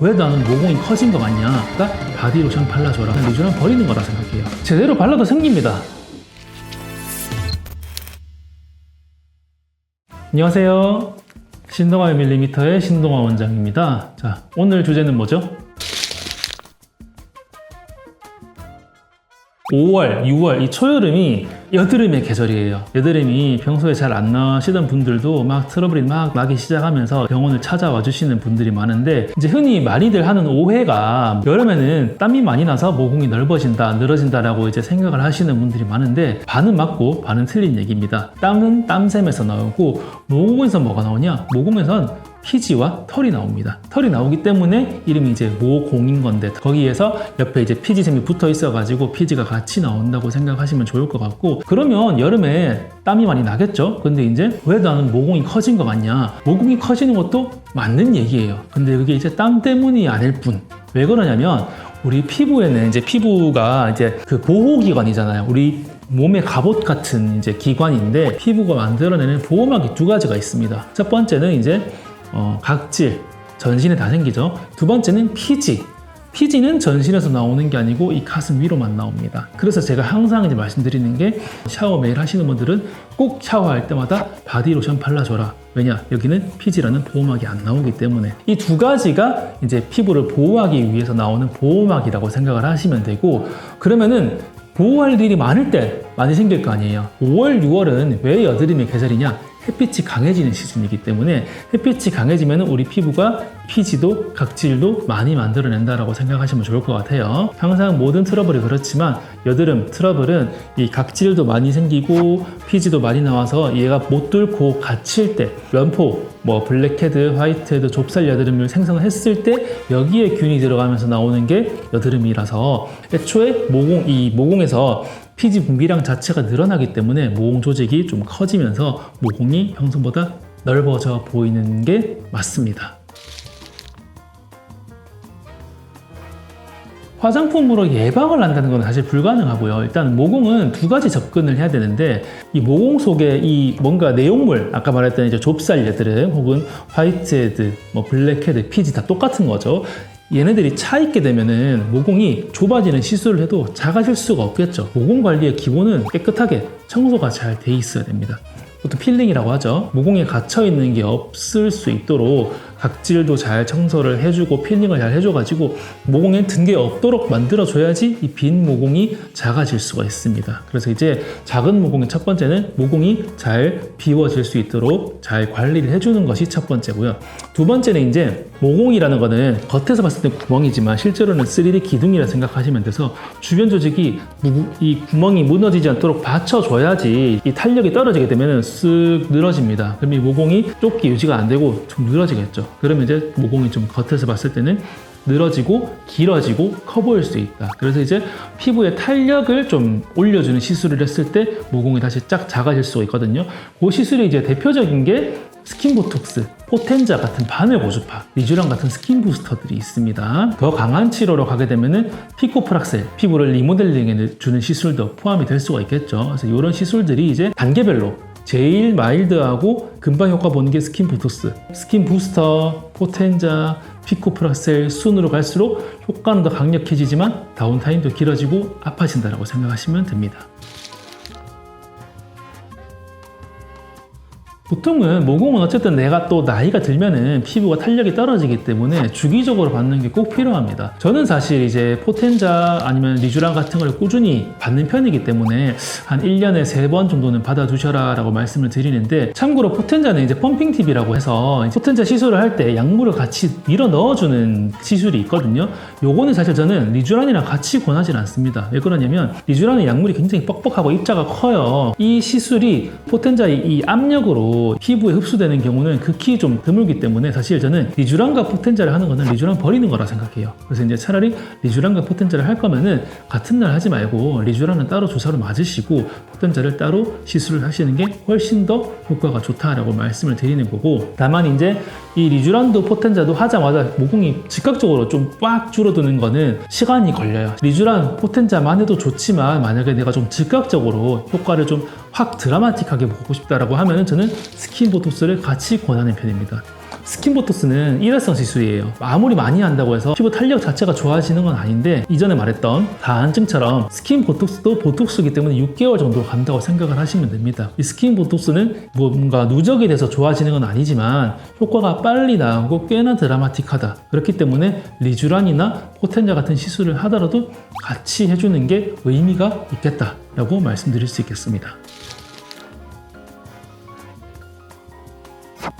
왜 나는 모공이 커진 거 같냐? 바디로션 발라줘라. 리쥬란 버리는 거라 생각해요. 제대로 발라도 생깁니다. 안녕하세요. 신동아 밀리미터의 신동아 원장입니다. 자, 오늘 주제는 뭐죠? 5월, 6월, 이 초여름이 여드름의 계절이에요. 여드름이 평소에 잘 안 나시던 분들도 막 트러블이 막 나기 시작하면서 병원을 찾아와 주시는 분들이 많은데, 이제 흔히 많이들 하는 오해가 여름에는 땀이 많이 나서 모공이 넓어진다, 늘어진다라고 이제 생각을 하시는 분들이 많은데, 반은 맞고 반은 틀린 얘기입니다. 땀은 땀샘에서 나오고, 모공에서 뭐가 나오냐? 모공에선 피지와 털이 나옵니다. 털이 나오기 때문에 이름이 이제 모공인 건데, 거기에서 옆에 이제 피지샘이 붙어 있어가지고 피지가 같이 나온다고 생각하시면 좋을 것 같고, 그러면 여름에 땀이 많이 나겠죠? 근데 이제 왜 나는 모공이 커진 것 같냐? 모공이 커지는 것도 맞는 얘기예요. 근데 그게 이제 땀 때문이 아닐 뿐. 왜 그러냐면, 우리 피부에는 이제 피부가 이제 그 보호기관이잖아요. 우리 몸의 갑옷 같은 이제 기관인데, 피부가 만들어내는 보호막이 두 가지가 있습니다. 첫 번째는 이제 각질, 전신에 다 생기죠. 두 번째는 피지. 피지는 전신에서 나오는 게 아니고 이 가슴 위로만 나옵니다. 그래서 제가 항상 이제 말씀드리는 게, 샤워 매일 하시는 분들은 꼭 샤워할 때마다 바디로션 발라줘라. 왜냐? 여기는 피지라는 보호막이 안 나오기 때문에. 이 두 가지가 이제 피부를 보호하기 위해서 나오는 보호막이라고 생각을 하시면 되고, 그러면은 보호할 일이 많을 때 많이 생길 거 아니에요. 5월, 6월은 왜 여드름의 계절이냐? 햇빛이 강해지는 시즌이기 때문에, 햇빛이 강해지면 우리 피부가 피지도 각질도 많이 만들어낸다라고 생각하시면 좋을 것 같아요. 항상 모든 트러블이 그렇지만 여드름 트러블은 이 각질도 많이 생기고 피지도 많이 나와서 얘가 못 뚫고 갇힐 때, 면포, 블랙헤드, 화이트헤드, 좁쌀 여드름을 생성했을 때 여기에 균이 들어가면서 나오는 게 여드름이라서, 애초에 이 모공에서 피지 분비량 자체가 늘어나기 때문에 모공 조직이 좀 커지면서 모공이 평소보다 넓어져 보이는 게 맞습니다. 화장품으로 예방을 한다는 건 사실 불가능하고요. 일단 모공은 두 가지 접근을 해야 되는데, 이 모공 속에 이 뭔가 내용물, 아까 말했던 이제 좁쌀 여드름 혹은 화이트헤드, 블랙헤드, 피지 다 똑같은 거죠. 얘네들이 차 있게 되면은 모공이 좁아지는 시술을 해도 작아질 수가 없겠죠. 모공 관리의 기본은 깨끗하게 청소가 잘 돼 있어야 됩니다. 보통 필링이라고 하죠. 모공에 갇혀 있는 게 없을 수 있도록 각질도 잘 청소를 해주고 필링을 잘 해줘가지고 모공에 든 게 없도록 만들어줘야지 이 빈 모공이 작아질 수가 있습니다. 그래서 이제 작은 모공의 첫 번째는 모공이 잘 비워질 수 있도록 잘 관리를 해주는 것이 첫 번째고요. 두 번째는 이제 모공이라는 거는 겉에서 봤을 때 구멍이지만 실제로는 3D 기둥이라 생각하시면 돼서, 주변 조직이 이 구멍이 무너지지 않도록 받쳐줘야지 이 탄력이 떨어지게 되면 쓱 늘어집니다. 그럼 이 모공이 좁게 유지가 안 되고 좀 늘어지겠죠. 그러면 이제 모공이 좀 겉에서 봤을 때는 늘어지고 길어지고 커 보일 수 있다. 그래서 이제 피부의 탄력을 좀 올려주는 시술을 했을 때 모공이 다시 쫙 작아질 수가 있거든요. 그 시술이 이제 대표적인 게 스킨보톡스, 포텐자 같은 바늘 고주파, 리쥬란 같은 스킨 부스터들이 있습니다. 더 강한 치료로 가게 되면은 피코프락셀, 피부를 리모델링해 주는 시술도 포함이 될 수가 있겠죠. 그래서 이런 시술들이 이제 단계별로 제일 마일드하고 금방 효과 보는 게 스킨 보톡스, 스킨 부스터, 포텐자, 피코프락셀 순으로 갈수록 효과는 더 강력해지지만 다운타임도 길어지고 아파진다고 생각하시면 됩니다. 보통은 모공은 어쨌든 내가 또 나이가 들면은 피부가 탄력이 떨어지기 때문에 주기적으로 받는 게 꼭 필요합니다. 저는 사실 이제 포텐자 아니면 리쥬란 같은 걸 꾸준히 받는 편이기 때문에 한 1년에 3번 정도는 받아두셔라 라고 말씀을 드리는데, 참고로 포텐자는 이제 펌핑 팁이라고 해서 포텐자 시술을 할 때 약물을 같이 밀어 넣어주는 시술이 있거든요. 요거는 사실 저는 리쥬란이랑 같이 권하진 않습니다. 왜 그러냐면 리쥬란은 약물이 굉장히 뻑뻑하고 입자가 커요. 이 시술이 포텐자의 이 압력으로 피부에 흡수되는 경우는 극히 좀 드물기 때문에 사실 저는 리쥬란과 포텐자를 하는 거는 리쥬란 버리는 거라 생각해요. 그래서 이제 차라리 리쥬란과 포텐자를 할 거면은 같은 날 하지 말고 리쥬란은 따로 주사로 맞으시고 포텐자를 따로 시술을 하시는 게 훨씬 더 효과가 좋다라고 말씀을 드리는 거고, 다만 이제 이 리쥬란도 포텐자도 하자마자 모공이 즉각적으로 좀 빡 줄어드는 거는 시간이 걸려요. 리쥬란, 포텐자만 해도 좋지만 만약에 내가 좀 즉각적으로 효과를 좀 확 드라마틱하게 보고 싶다라고 하면은 저는 스킨 보톡스를 같이 권하는 편입니다. 스킨보톡스는 일회성 시술이에요. 아무리 많이 한다고 해서 피부 탄력 자체가 좋아지는 건 아닌데, 이전에 말했던 다한증처럼 스킨보톡스도 보톡스이기 때문에 6개월 정도 간다고 생각을 하시면 됩니다. 이 스킨보톡스는 뭔가 누적이 돼서 좋아지는 건 아니지만 효과가 빨리 나오고 꽤나 드라마틱하다. 그렇기 때문에 리쥬란이나 포텐자 같은 시술을 하더라도 같이 해주는 게 의미가 있겠다라고 말씀드릴 수 있겠습니다.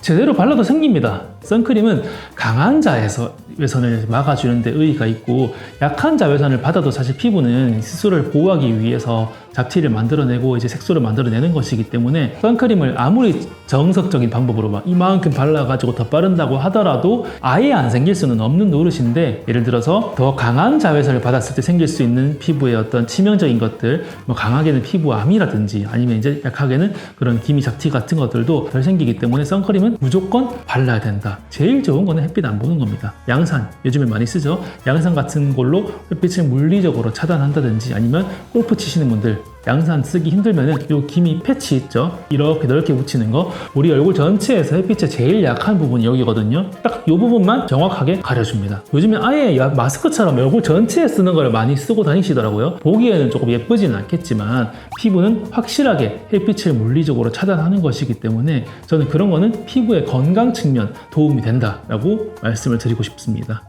제대로 발라도 생깁니다. 선크림은 강한 자외선을 막아주는 데 의의가 있고, 약한 자외선을 받아도 사실 피부는 스스로를 보호하기 위해서 잡티를 만들어내고 이제 색소를 만들어내는 것이기 때문에, 선크림을 아무리 정석적인 방법으로 막 이만큼 발라가지고 더 바른다고 하더라도 아예 안 생길 수는 없는 노릇인데, 예를 들어서 더 강한 자외선을 받았을 때 생길 수 있는 피부의 어떤 치명적인 것들, 뭐 강하게는 피부암이라든지 아니면 이제 약하게는 그런 기미 잡티 같은 것들도 덜 생기기 때문에 선크림은 무조건 발라야 된다. 제일 좋은 거는 햇빛 안 보는 겁니다. 양산, 요즘에 많이 쓰죠. 양산 같은 걸로 햇빛을 물리적으로 차단한다든지, 아니면 골프 치시는 분들 양산 쓰기 힘들면은 요 기미 패치 있죠? 이렇게 넓게 붙이는 거, 우리 얼굴 전체에서 햇빛의 제일 약한 부분이 여기거든요. 딱 요 부분만 정확하게 가려줍니다. 요즘에 아예 마스크처럼 얼굴 전체에 쓰는 걸 많이 쓰고 다니시더라고요. 보기에는 조금 예쁘지는 않겠지만 피부는 확실하게 햇빛을 물리적으로 차단하는 것이기 때문에 저는 그런 거는 피부의 건강 측면 도움이 된다라고 말씀을 드리고 싶습니다.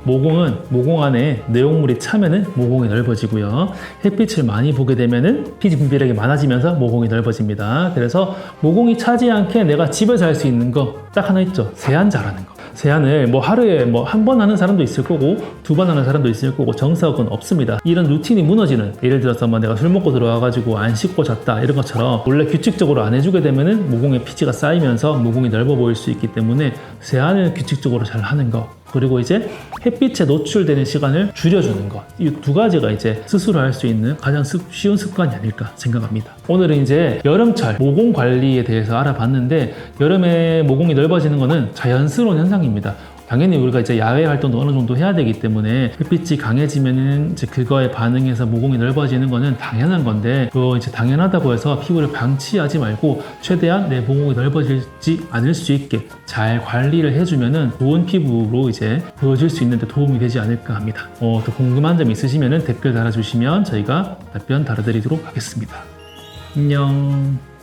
모공은 모공 안에 내용물이 차면은 모공이 넓어지고요. 햇빛을 많이 보게 되면은 피지 분비력이 많아지면서 모공이 넓어집니다. 그래서 모공이 차지 않게 내가 집에서 할 수 있는 거 딱 하나 있죠. 세안 잘하는 거. 세안을 뭐 하루에 뭐 한 번 하는 사람도 있을 거고 2번 하는 사람도 있을 거고 정석은 없습니다. 이런 루틴이 무너지는, 예를 들어서 뭐 내가 술 먹고 들어와가지고 안 씻고 잤다 이런 것처럼 원래 규칙적으로 안 해주게 되면은 모공에 피지가 쌓이면서 모공이 넓어 보일 수 있기 때문에 세안을 규칙적으로 잘 하는 거, 그리고 이제 햇빛에 노출되는 시간을 줄여주는 것, 이 두 가지가 이제 스스로 할 수 있는 가장 쉬운 습관이 아닐까 생각합니다. 오늘은 이제 여름철 모공 관리에 대해서 알아봤는데, 여름에 모공이 넓어지는 것은 자연스러운 현상입니다. 당연히 우리가 이제 야외 활동도 어느 정도 해야 되기 때문에 햇빛이 강해지면은 이제 그거에 반응해서 모공이 넓어지는 거는 당연한 건데, 그거 이제 당연하다고 해서 피부를 방치하지 말고 최대한 내 모공이 넓어지지 않을 수 있게 잘 관리를 해주면은 좋은 피부로 이제 보여질 수 있는데 도움이 되지 않을까 합니다. 더 궁금한 점 있으시면은 댓글 달아주시면 저희가 답변 달아드리도록 하겠습니다. 안녕.